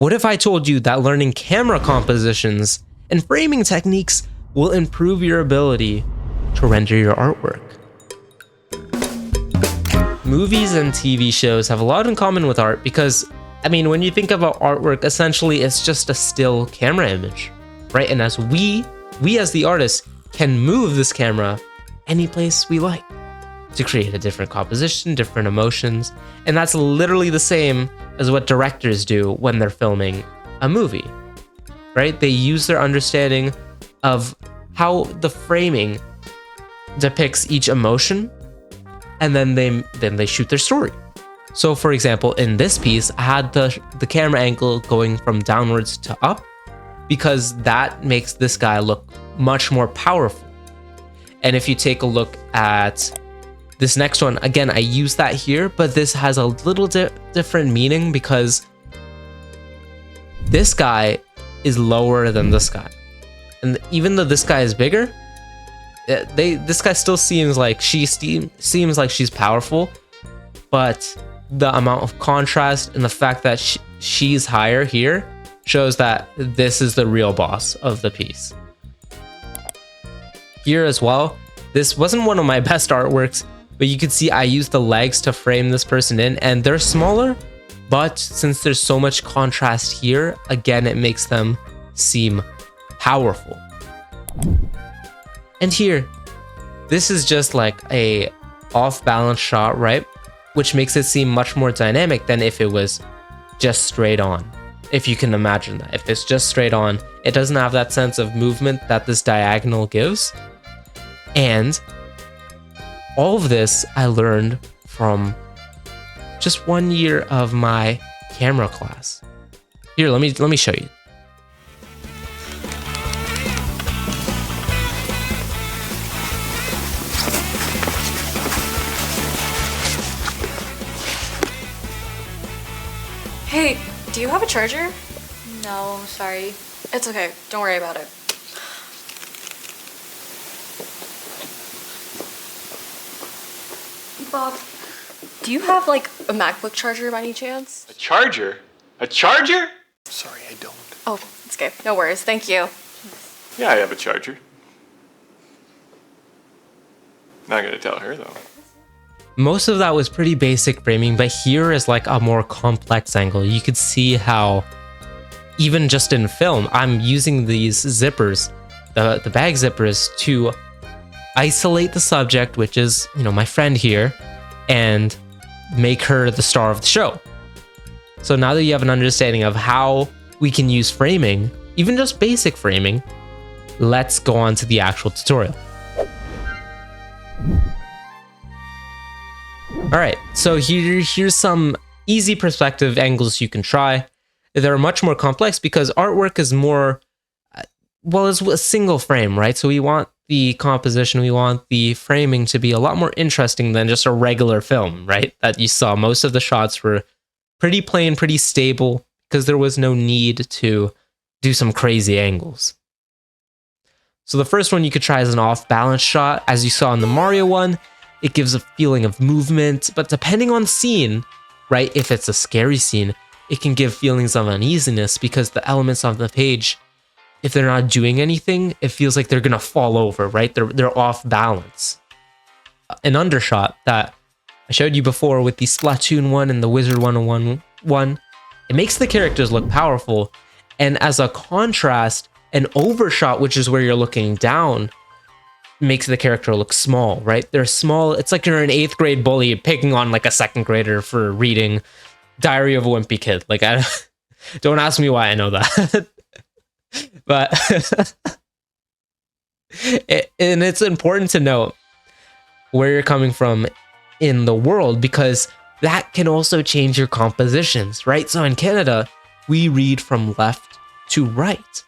What if I told you that learning camera compositions and framing techniques will improve your ability to render your artwork? Movies and TV shows have a lot in common with art because, I mean, when you think about artwork, essentially it's just a still camera image, right? And as we as the artists can move this camera any place we like to create a different composition, different emotions. And that's literally the same as what directors do when they're filming a movie, right? They use their understanding of how the framing depicts each emotion, and then they shoot their story. So for example, in this piece, I had the camera angle going from downwards to up because that makes this guy look much more powerful. And if you take a look at this next one, again, I use that here, but this has a little different meaning because this guy is lower than this guy. And even though this guy is bigger, this guy still seems like seems like she's powerful, but the amount of contrast and the fact that she's higher here shows that this is the real boss of the piece. Here as well, this wasn't one of my best artworks, but you can see I used the legs to frame this person in, and they're smaller, but since there's so much contrast here, again, it makes them seem powerful. And here, this is just like a off-balance shot, right? Which makes it seem much more dynamic than if it was just straight on. If you can imagine that. If it's just straight on, it doesn't have that sense of movement that this diagonal gives. And all of this I learned from just 1 year of my camera class. Here, let me show you. Hey, do you have a charger? No, sorry. It's okay, don't worry about it. Bob, do you have like a MacBook charger by any chance? A charger? A charger? Sorry, I don't. Oh, it's okay. No worries. Thank you. Yeah, I have a charger. Not gonna tell her though. Most of that was pretty basic framing, but here is like a more complex angle. You could see how even just in film, I'm using these zippers, the bag zippers, to isolate the subject, which is, you know, my friend here, and make her the star of the show. So now that you have an understanding of how we can use framing, even just basic framing, let's go on to the actual tutorial. All right, so here's some easy perspective angles you can try. They're much more complex because artwork is more, well, it's a single frame, right? So we want the composition, we want the framing to be a lot more interesting than just a regular film, right? That you saw. Most of the shots were pretty plain, pretty stable, because there was no need to do some crazy angles. So the first one you could try is an off-balance shot. As you saw in the Mario one, it gives a feeling of movement, but depending on the scene, right? If it's a scary scene, it can give feelings of uneasiness because the elements on the page, if they're not doing anything, it feels like they're gonna fall over, right? They're off balance. An undershot that I showed you before with the Splatoon 1 and the Wizard 101 one, it makes the characters look powerful. And as a contrast, an overshot, which is where you're looking down, makes the character look small, right? They're small. It's like you're an 8th grade bully picking on like a 2nd grader for reading Diary of a Wimpy Kid. Like, I don't ask me why I know that. But and it's important to note where you're coming from in the world, because that can also change your compositions, right? So in Canada, we read from left to right,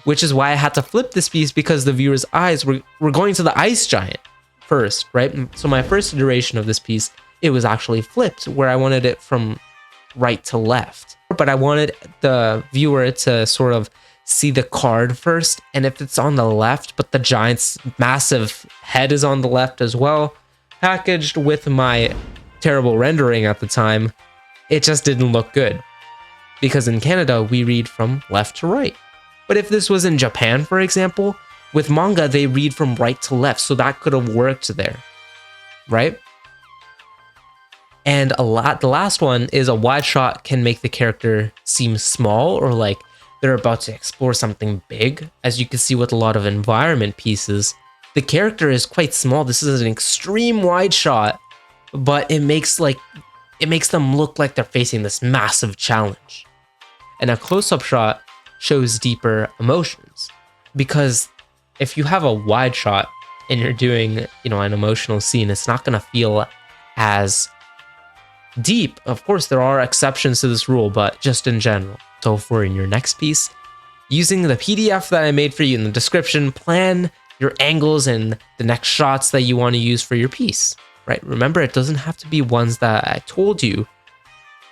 which is why I had to flip this piece, because the viewer's eyes were going to the ice giant first, right? So my first iteration of this piece, it was actually flipped, where I wanted it from right to left. But I wanted the viewer to sort of see the card first, and if it's on the left, but the giant's massive head is on the left as well, packaged with my terrible rendering at the time, it just didn't look good. because in Canada, we read from left to right. But if this was in Japan, for example, with manga, they read from right to left, so that could have worked there, right? And the last one is a wide shot can make the character seem small or like they're about to explore something big. As you can see with a lot of environment pieces, the character is quite small. This is an extreme wide shot, but it makes them look like they're facing this massive challenge. And a close-up shot shows deeper emotions, because if you have a wide shot and you're doing, an emotional scene, it's not going to feel as deep. Of course, there are exceptions to this rule, but just in general. So for in your next piece, using the PDF that I made for you in the description, plan your angles and the next shots that you want to use for your piece, right? Remember, it doesn't have to be ones that I told you,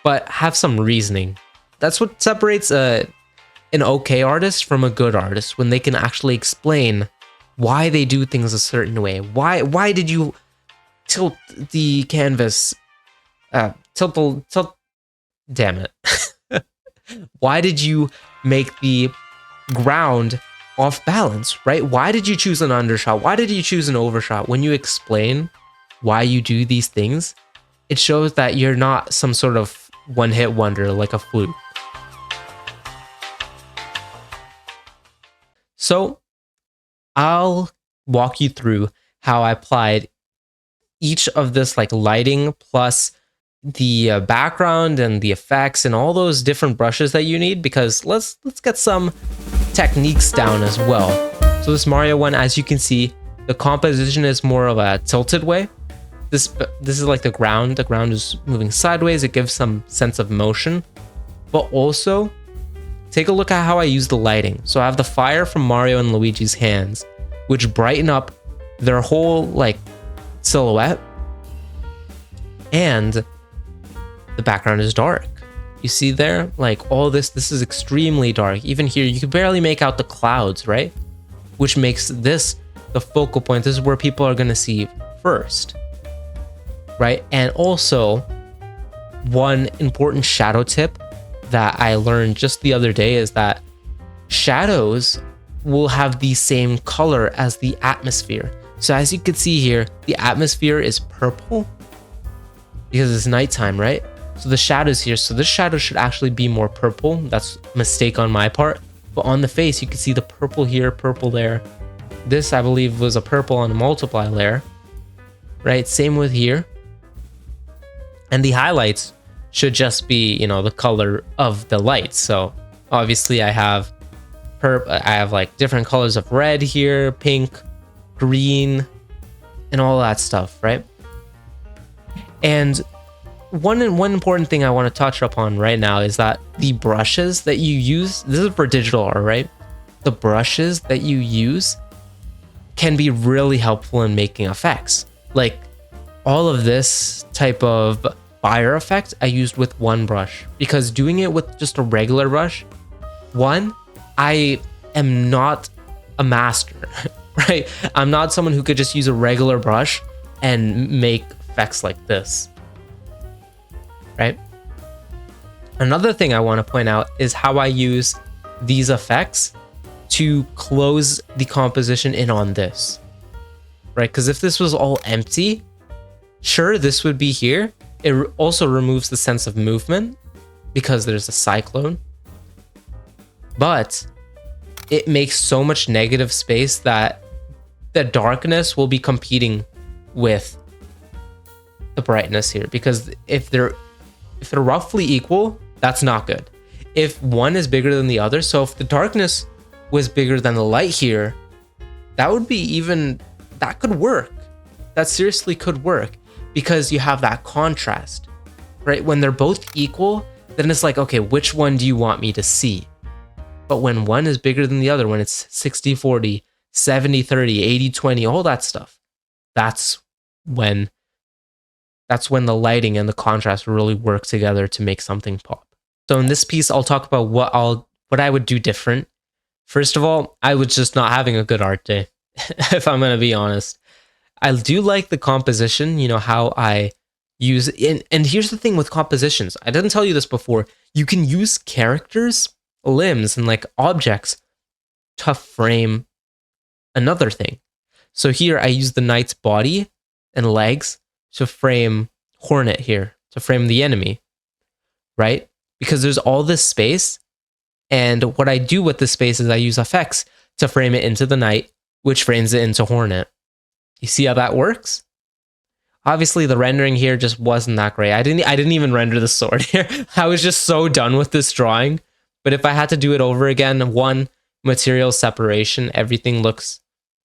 but have some reasoning. That's what separates an okay artist from a good artist, when they can actually explain why they do things a certain way. Why did you tilt the canvas? Damn it. Why did you make the ground off balance, right? Why did you choose an undershot? Why did you choose an overshot? When you explain why you do these things, it shows that you're not some sort of one-hit wonder like a fluke. So I'll walk you through how I applied each of this like lighting plus the background and the effects and all those different brushes that you need, because let's get some techniques down as well. So this Mario one, as you can see, the composition is more of a tilted way. This is like the ground is moving sideways. It gives some sense of motion, but also take a look at how I use the lighting. So I have the fire from Mario and Luigi's hands, which brighten up their whole like silhouette, and the background is dark. You see there, like all this is extremely dark. Even here, you can barely make out the clouds, right? Which makes this the focal point. This is where people are gonna see first, right? And also, one important shadow tip that I learned just the other day is that shadows will have the same color as the atmosphere. So as you can see here, the atmosphere is purple because it's nighttime, right? So the shadows here, so this shadow should actually be more purple. That's a mistake on my part. But on the face, you can see the purple here, purple there. This, I believe, was a purple on a multiply layer, right? Same with here. And the highlights should just be, the color of the lights. So obviously I have like different colors of red here, pink, green, and all that stuff, right? And one important thing I want to touch upon right now is that the brushes that you use, this is for digital art, right? The brushes that you use can be really helpful in making effects. Like all of this type of fire effect I used with one brush, because doing it with just a regular brush, one, I am not a master, right? I'm not someone who could just use a regular brush and make effects like this, right? Another thing I want to point out is how I use these effects to close the composition in on this, right? Because if this was all empty, sure, this would be here. It also removes the sense of movement because there's a cyclone, but it makes so much negative space that the darkness will be competing with the brightness here, because if they're roughly equal, that's not good. If one is bigger than the other, so if the darkness was bigger than the light here, that could work. That seriously could work, because you have that contrast, right? When they're both equal, then it's like, okay, which one do you want me to see? But when one is bigger than the other, when it's 60-40, 70-30, 80-20, all that stuff, that's when the lighting and the contrast really work together to make something pop. So in this piece, I'll talk about what I would do different. First of all, I was just not having a good art day, if I'm going to be honest. I do like the composition, how I And here's the thing with compositions. I didn't tell you this before. You can use characters, limbs, and like objects to frame another thing. So here I use the knight's body and legs to frame Hornet here, to frame the enemy, right? Because there's all this space. And what I do with this space is I use effects to frame it into the knight, which frames it into Hornet. You see how that works? Obviously, the rendering here just wasn't that great. I didn't even render the sword here. I was just so done with this drawing. But if I had to do it over again, one, material separation, everything looks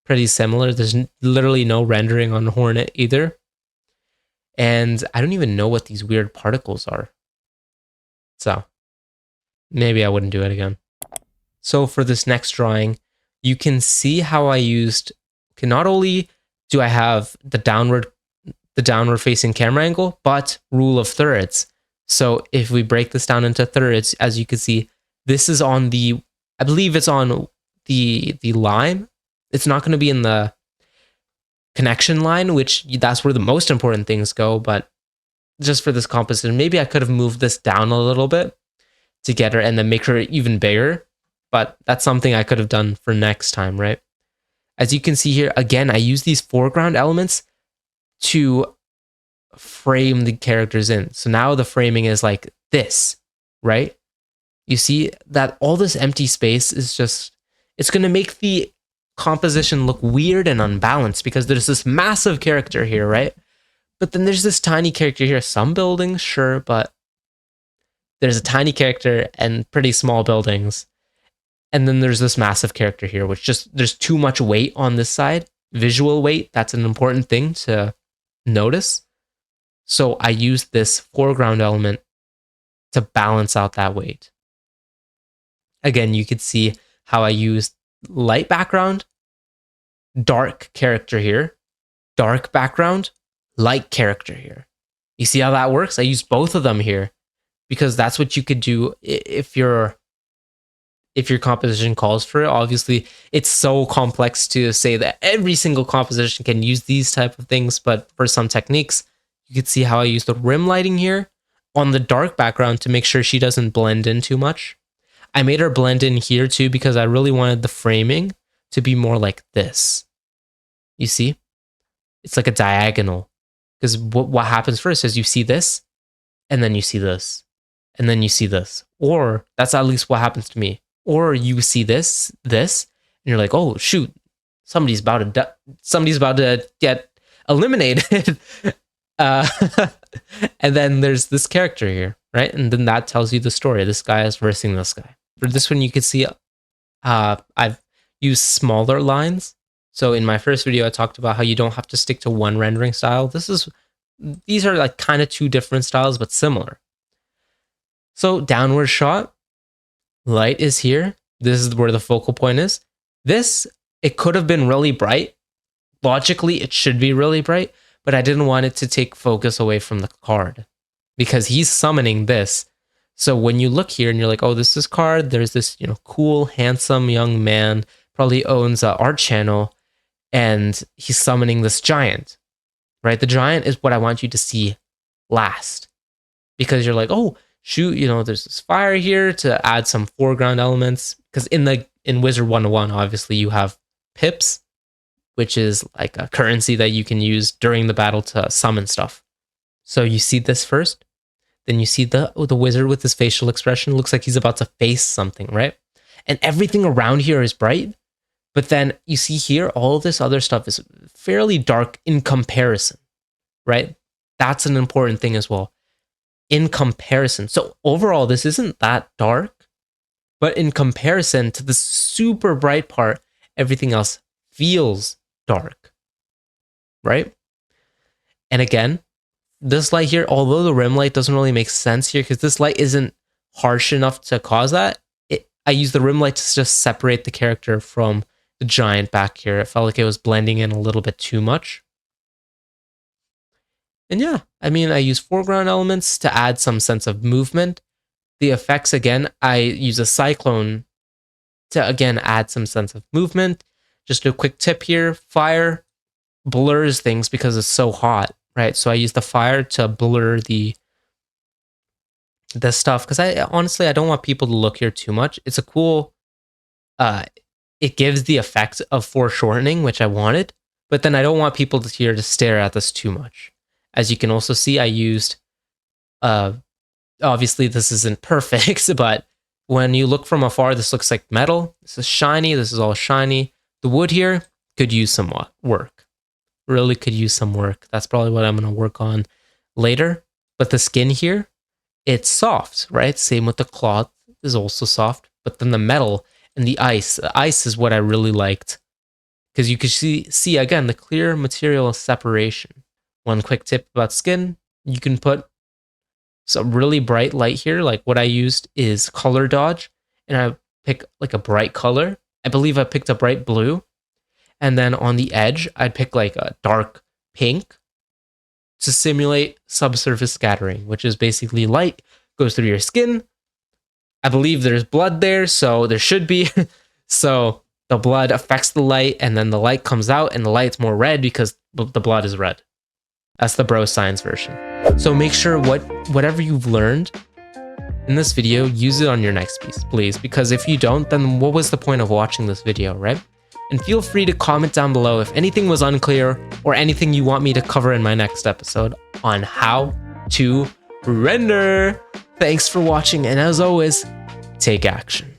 pretty similar. There's literally no rendering on Hornet either. And I don't even know what these weird particles are. So maybe I wouldn't do it again. So for this next drawing, you can see how I used, okay, not only do I have the downward facing camera angle, but rule of thirds. So if we break this down into thirds, as you can see, this is on the, I believe it's on the line. It's not going to be in the connection line, which that's where the most important things go. But just for this composition, maybe I could have moved this down a little bit to get her and then make her even bigger. But that's something I could have done for next time, right? As you can see here, again, I use these foreground elements to frame the characters in. So now the framing is like this, right? You see that all this empty space is just, it's going to make the composition look weird and unbalanced because there's this massive character here, right? But then there's this tiny character here. Some buildings, sure, but there's a tiny character and pretty small buildings. And then there's this massive character here, which just, there's too much weight on this side. Visual weight, that's an important thing to notice. So I use this foreground element to balance out that weight. Again, you could see how I used light background, dark character here, dark background, light character here. You see how that works? I use both of them here because that's what you could do if your composition calls for it. Obviously, it's so complex to say that every single composition can use these type of things, but for some techniques, you could see how I use the rim lighting here on the dark background to make sure she doesn't blend in too much. I made her blend in here too because I really wanted the framing to be more like this. You see? It's like a diagonal. Because what happens first is you see this, and then you see this, and then you see this. Or that's at least what happens to me. Or you see this, and you're like, oh shoot, somebody's about to get eliminated. And then there's this character here, right? And then that tells you the story. This guy is versing this guy. For this one, you can see I've used smaller lines. So in my first video, I talked about how you don't have to stick to one rendering style. These are like kind of two different styles, but similar. So downward shot, light is here. This is where the focal point is. This, it could have been really bright. Logically, it should be really bright, but I didn't want it to take focus away from the card because he's summoning this. So when you look here and you're like, oh, this is card, there's this, cool, handsome young man, probably owns an art channel, and he's summoning this giant, right? The giant is what I want you to see last because you're like, oh, shoot, there's this fire here to add some foreground elements. Because in Wizard 101, obviously, you have pips, which is like a currency that you can use during the battle to summon stuff. So you see this first. Then you see the wizard with his facial expression. Looks like he's about to face something, right? And everything around here is bright. But then you see here, all this other stuff is fairly dark in comparison, right? That's an important thing as well. In comparison. So overall, this isn't that dark. But in comparison to the super bright part, everything else feels dark, right? And again, this light here, although the rim light doesn't really make sense here because this light isn't harsh enough to cause that, I use the rim light to just separate the character from the giant back here. It felt like it was blending in a little bit too much. And yeah, I use foreground elements to add some sense of movement. The effects, again, I use a cyclone to, again, add some sense of movement. Just a quick tip here, fire blurs things because it's so hot. right? So I use the fire to blur the stuff because I honestly I don't want people to look here too much. It's a cool it gives the effect of foreshortening, which I wanted, but then I don't want people here to stare at this too much. As you can also see, I used obviously this isn't perfect, but when you look from afar, this looks like metal. This is shiny, this is all shiny. The wood here could use some work. Really could use some work. That's probably what I'm going to work on later. But the skin here, it's soft, right? Same with the cloth is also soft. But then the metal and the ice is what I really liked. Because you can see again, the clear material separation. One quick tip about skin, you can put some really bright light here. Like what I used is color dodge. And I pick like a bright color. I believe I picked a bright blue. And then on the edge, I'd pick like a dark pink to simulate subsurface scattering, which is basically light goes through your skin. I believe there's blood there, so there should be. So the blood affects the light, and then the light comes out, and the light's more red because the blood is red. That's the bro science version. So make sure whatever you've learned in this video, use it on your next piece, please. Because if you don't, then what was the point of watching this video, right? And feel free to comment down below if anything was unclear or anything you want me to cover in my next episode on how to render. Thanks for watching, and as always, take action.